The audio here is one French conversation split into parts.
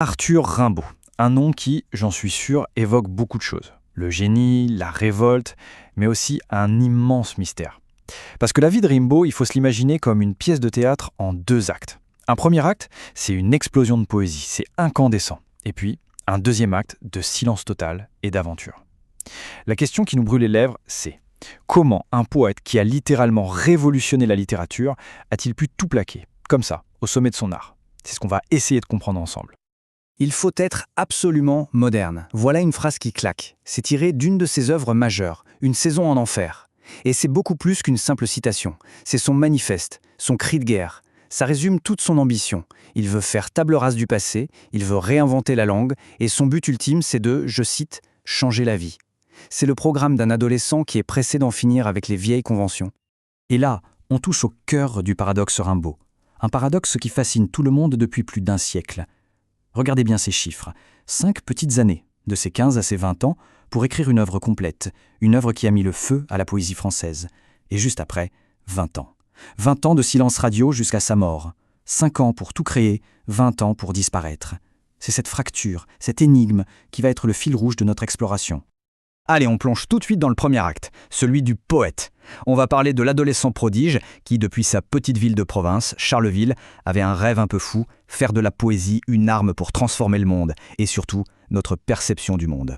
Arthur Rimbaud, un nom qui, j'en suis sûr, évoque beaucoup de choses. Le génie, la révolte, mais aussi un immense mystère. Parce que la vie de Rimbaud, il faut se l'imaginer comme une pièce de théâtre en 2 actes. Un premier acte, c'est une explosion de poésie, c'est incandescent. Et puis, un deuxième acte de silence total et d'aventure. La question qui nous brûle les lèvres, c'est comment un poète qui a littéralement révolutionné la littérature a-t-il pu tout plaquer, comme ça, au sommet de son art? C'est ce qu'on va essayer de comprendre ensemble. Il faut être absolument moderne. Voilà une phrase qui claque. C'est tiré d'une de ses œuvres majeures, Une saison en enfer. Et c'est beaucoup plus qu'une simple citation. C'est son manifeste, son cri de guerre. Ça résume toute son ambition. Il veut faire table rase du passé, il veut réinventer la langue, et son but ultime, c'est de, je cite, « changer la vie ». C'est le programme d'un adolescent qui est pressé d'en finir avec les vieilles conventions. Et là, on touche au cœur du paradoxe Rimbaud. Un paradoxe qui fascine tout le monde depuis plus d'un siècle. Regardez bien ces chiffres. 5 petites années, de ses 15 à ses 20 ans, pour écrire une œuvre complète, une œuvre qui a mis le feu à la poésie française. Et juste après, 20 ans. 20 ans de silence radio jusqu'à sa mort. 5 ans pour tout créer, 20 ans pour disparaître. C'est cette fracture, cette énigme qui va être le fil rouge de notre exploration. Allez, on plonge tout de suite dans le premier acte, celui du poète. On va parler de l'adolescent prodige qui, depuis sa petite ville de province, Charleville, avait un rêve un peu fou, faire de la poésie une arme pour transformer le monde, et surtout notre perception du monde.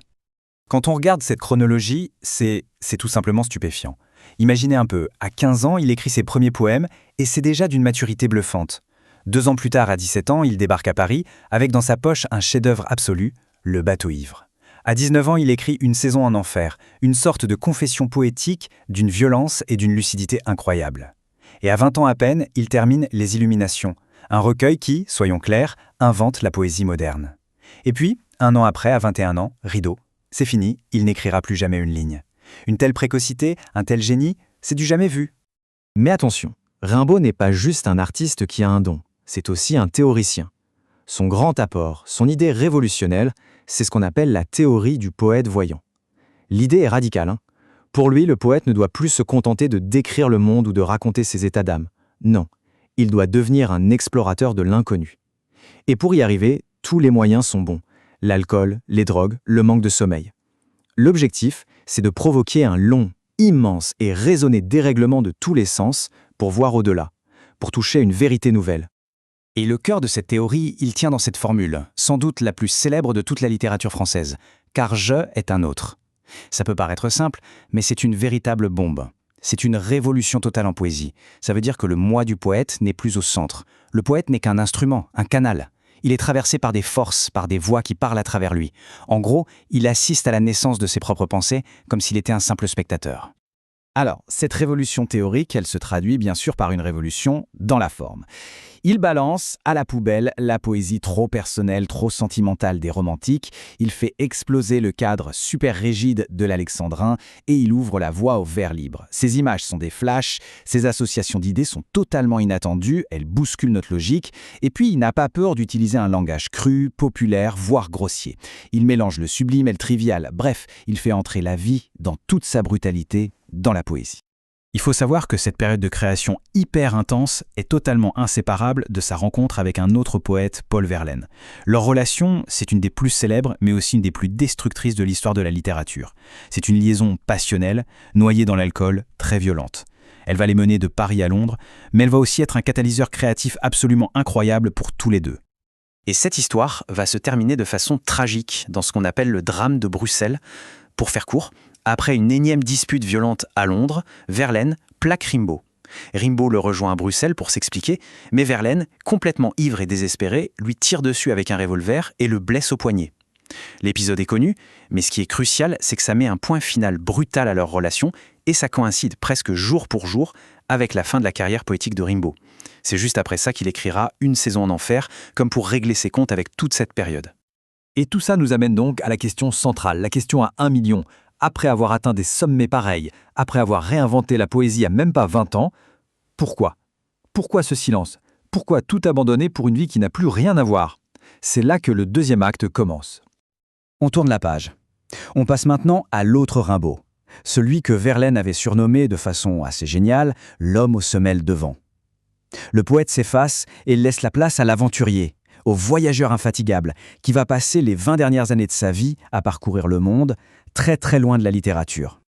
Quand on regarde cette chronologie, c'est tout simplement stupéfiant. Imaginez un peu, à 15 ans, il écrit ses premiers poèmes, et c'est déjà d'une maturité bluffante. 2 ans plus tard, à 17 ans, il débarque à Paris, avec dans sa poche un chef-d'œuvre absolu, Le bateau ivre. À 19 ans, il écrit Une saison en enfer, une sorte de confession poétique d'une violence et d'une lucidité incroyables. Et à 20 ans à peine, il termine Les Illuminations, un recueil qui, soyons clairs, invente la poésie moderne. Et puis, 1 an après, à 21 ans, rideau. C'est fini, il n'écrira plus jamais une ligne. Une telle précocité, un tel génie, c'est du jamais vu. Mais attention, Rimbaud n'est pas juste un artiste qui a un don, c'est aussi un théoricien. Son grand apport, son idée révolutionnelle, c'est ce qu'on appelle la théorie du poète voyant. L'idée est radicale. Pour lui, le poète ne doit plus se contenter de décrire le monde ou de raconter ses états d'âme. Non, il doit devenir un explorateur de l'inconnu. Et pour y arriver, tous les moyens sont bons. L'alcool, les drogues, le manque de sommeil. L'objectif, c'est de provoquer un long, immense et raisonné dérèglement de tous les sens pour voir au-delà, pour toucher à une vérité nouvelle. Et le cœur de cette théorie, il tient dans cette formule, sans doute la plus célèbre de toute la littérature française, car je est un autre. Ça peut paraître simple, mais c'est une véritable bombe. C'est une révolution totale en poésie. Ça veut dire que le moi du poète n'est plus au centre. Le poète n'est qu'un instrument, un canal. Il est traversé par des forces, par des voix qui parlent à travers lui. En gros, il assiste à la naissance de ses propres pensées, comme s'il était un simple spectateur. Alors, cette révolution théorique, elle se traduit bien sûr par une révolution dans la forme. Il balance à la poubelle la poésie trop personnelle, trop sentimentale des romantiques, il fait exploser le cadre super rigide de l'alexandrin et il ouvre la voie au vers libre. Ces images sont des flashs, ces associations d'idées sont totalement inattendues, elles bousculent notre logique, et puis il n'a pas peur d'utiliser un langage cru, populaire, voire grossier. Il mélange le sublime et le trivial, bref, il fait entrer la vie dans toute sa brutalité dans la poésie. Il faut savoir que cette période de création hyper intense est totalement inséparable de sa rencontre avec un autre poète, Paul Verlaine. Leur relation, c'est une des plus célèbres, mais aussi une des plus destructrices de l'histoire de la littérature. C'est une liaison passionnelle, noyée dans l'alcool, très violente. Elle va les mener de Paris à Londres, mais elle va aussi être un catalyseur créatif absolument incroyable pour tous les deux. Et cette histoire va se terminer de façon tragique dans ce qu'on appelle le drame de Bruxelles. Pour faire court, après une énième dispute violente à Londres, Verlaine plaque Rimbaud. Rimbaud le rejoint à Bruxelles pour s'expliquer, mais Verlaine, complètement ivre et désespéré, lui tire dessus avec un revolver et le blesse au poignet. L'épisode est connu, mais ce qui est crucial, c'est que ça met un point final brutal à leur relation et ça coïncide presque jour pour jour avec la fin de la carrière poétique de Rimbaud. C'est juste après ça qu'il écrira Une saison en enfer, comme pour régler ses comptes avec toute cette période. Et tout ça nous amène donc à la question centrale, la question à 1 million. Après avoir atteint des sommets pareils, après avoir réinventé la poésie à même pas 20 ans, pourquoi? Pourquoi ce silence? Pourquoi tout abandonner pour une vie qui n'a plus rien à voir? C'est là que le deuxième acte commence. On tourne la page. On passe maintenant à l'autre Rimbaud, celui que Verlaine avait surnommé de façon assez géniale « l'homme aux semelles de vent ». Le poète s'efface et laisse la place à l'aventurier, au voyageur infatigable qui va passer les 20 dernières années de sa vie à parcourir le monde, très très loin de la littérature.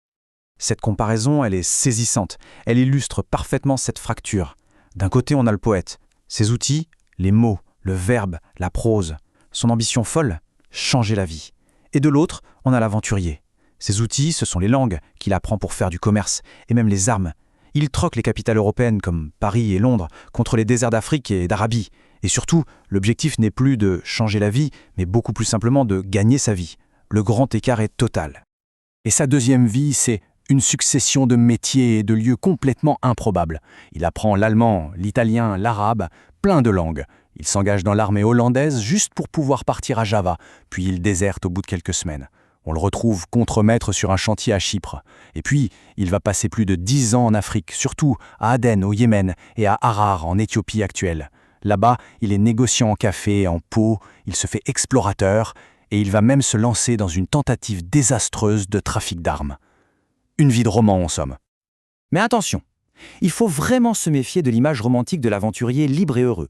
Cette comparaison, elle est saisissante. Elle illustre parfaitement cette fracture. D'un côté, on a le poète. Ses outils, les mots, le verbe, la prose. Son ambition folle, changer la vie. Et de l'autre, on a l'aventurier. Ses outils, ce sont les langues qu'il apprend pour faire du commerce, et même les armes. Il troque les capitales européennes comme Paris et Londres contre les déserts d'Afrique et d'Arabie. Et surtout, l'objectif n'est plus de changer la vie, mais beaucoup plus simplement de gagner sa vie. Le grand écart est total. Et sa deuxième vie, c'est une succession de métiers et de lieux complètement improbables. Il apprend l'allemand, l'italien, l'arabe, plein de langues. Il s'engage dans l'armée hollandaise juste pour pouvoir partir à Java, puis il déserte au bout de quelques semaines. On le retrouve contremaître sur un chantier à Chypre. Et puis, il va passer plus de 10 ans en Afrique, surtout à Aden au Yémen et à Harar en Éthiopie actuelle. Là-bas, il est négociant en café, en pot, il se fait explorateur et il va même se lancer dans une tentative désastreuse de trafic d'armes. Une vie de roman en somme. Mais attention, il faut vraiment se méfier de l'image romantique de l'aventurier libre et heureux.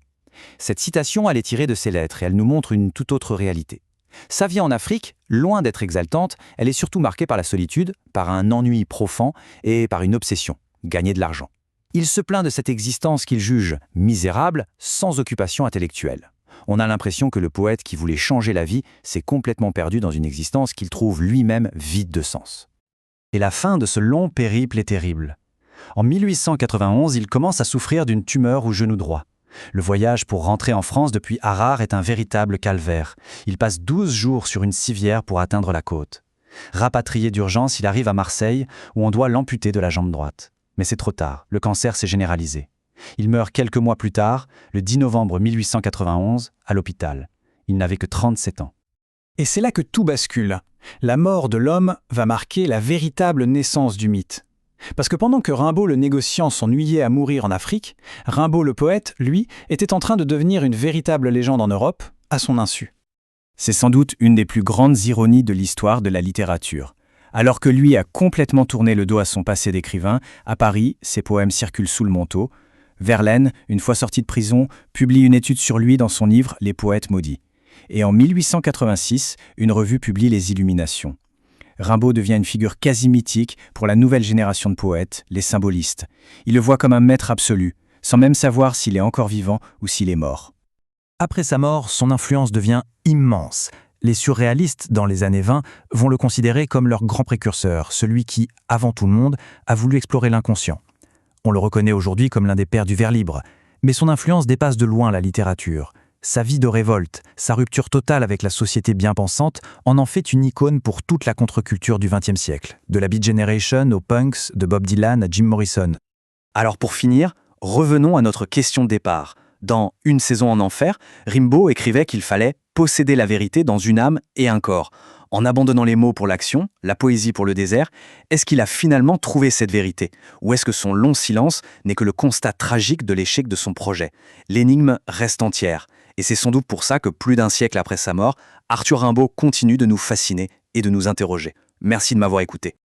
Cette citation, elle est tirée de ses lettres et elle nous montre une toute autre réalité. Sa vie en Afrique, loin d'être exaltante, elle est surtout marquée par la solitude, par un ennui profond et par une obsession, gagner de l'argent. Il se plaint de cette existence qu'il juge misérable, sans occupation intellectuelle. On a l'impression que le poète qui voulait changer la vie s'est complètement perdu dans une existence qu'il trouve lui-même vide de sens. Et la fin de ce long périple est terrible. En 1891, il commence à souffrir d'une tumeur au genou droit. Le voyage pour rentrer en France depuis Harar est un véritable calvaire. Il passe 12 jours sur une civière pour atteindre la côte. Rapatrié d'urgence, il arrive à Marseille, où on doit l'amputer de la jambe droite. Mais c'est trop tard, le cancer s'est généralisé. Il meurt quelques mois plus tard, le 10 novembre 1891, à l'hôpital. Il n'avait que 37 ans. Et c'est là que tout bascule. La mort de l'homme va marquer la véritable naissance du mythe. Parce que pendant que Rimbaud le négociant s'ennuyait à mourir en Afrique, Rimbaud le poète, lui, était en train de devenir une véritable légende en Europe, à son insu. C'est sans doute une des plus grandes ironies de l'histoire de la littérature. Alors que lui a complètement tourné le dos à son passé d'écrivain, à Paris, ses poèmes circulent sous le manteau. Verlaine, une fois sorti de prison, publie une étude sur lui dans son livre « Les poètes maudits ». Et en 1886, une revue publie Les Illuminations. Rimbaud devient une figure quasi mythique pour la nouvelle génération de poètes, les symbolistes. Il le voit comme un maître absolu, sans même savoir s'il est encore vivant ou s'il est mort. Après sa mort, son influence devient immense. Les surréalistes, dans les années 20, vont le considérer comme leur grand précurseur, celui qui, avant tout le monde, a voulu explorer l'inconscient. On le reconnaît aujourd'hui comme l'un des pères du vers libre, mais son influence dépasse de loin la littérature. Sa vie de révolte, sa rupture totale avec la société bien pensante en fait une icône pour toute la contre-culture du XXe siècle, de la Beat Generation aux punks, de Bob Dylan à Jim Morrison. Alors pour finir, revenons à notre question de départ. Dans Une saison en enfer, Rimbaud écrivait qu'il fallait posséder la vérité dans une âme et un corps. En abandonnant les mots pour l'action, la poésie pour le désert, est-ce qu'il a finalement trouvé cette vérité? Ou est-ce que son long silence n'est que le constat tragique de l'échec de son projet? L'énigme reste entière. Et c'est sans doute pour ça que plus d'un siècle après sa mort, Arthur Rimbaud continue de nous fasciner et de nous interroger. Merci de m'avoir écouté.